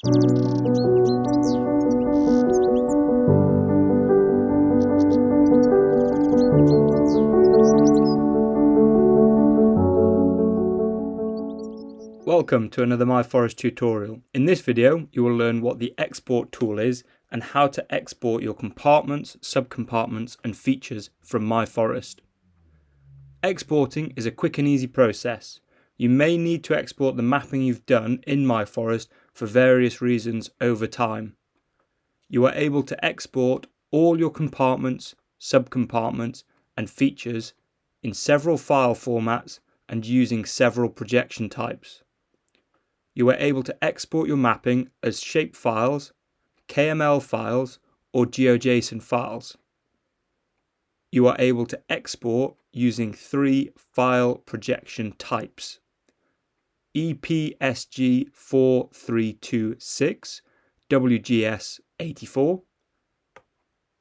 Welcome to another myForest tutorial. In this video you will learn what the export tool is and how to export your compartments, subcompartments and features from myForest. Exporting is a quick and easy process. You may need to export the mapping you've done in myForest for various reasons over time. You are able to export all your compartments, subcompartments and features in several file formats and using several projection types. You are able to export your mapping as shape files, KML files, or GeoJSON files. You are able to export using three file projection types: EPSG4326 WGS84,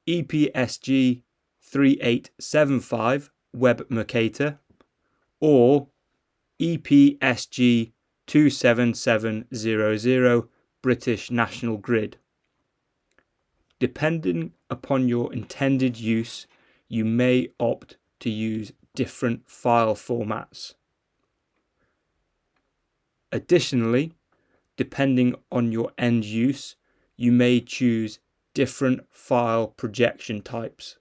EPSG3875 Web Mercator, or EPSG 27700 British National Grid. Depending upon your intended use, you may opt to use different file formats. Additionally, depending on your end use, you may choose different file projection types.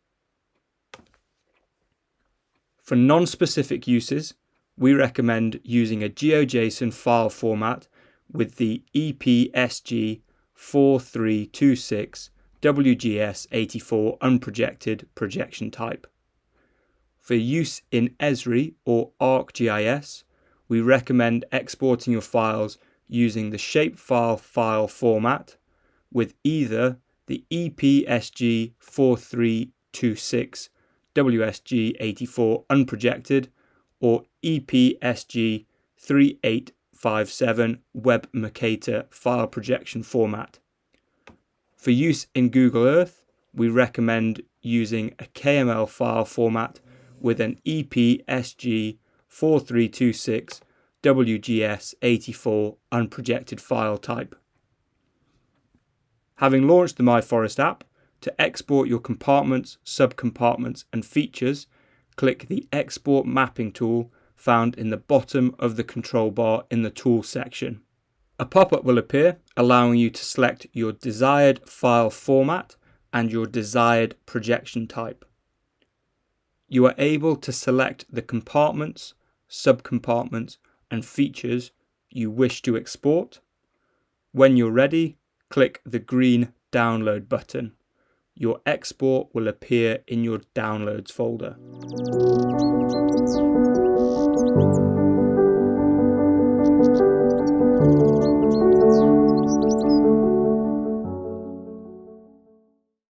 For non-specific uses, we recommend using a GeoJSON file format with the EPSG4326 WGS84 unprojected projection type. For use in Esri or ArcGIS, we recommend exporting your files using the shapefile file format with either the EPSG4326 WSG84 unprojected or EPSG3857 Web Mercator file projection format. For use in Google Earth, we recommend using a KML file format with an EPSG4326 WGS84 unprojected file type. Having launched the myForest app, to export your compartments, subcompartments and features, click the Export Mapping tool found in the bottom of the control bar in the Tools section. A pop-up will appear allowing you to select your desired file format and your desired projection type. You are able to select the compartments, subcompartments and features you wish to export. When you're ready, click the green Download button. Your export will appear in your Downloads folder.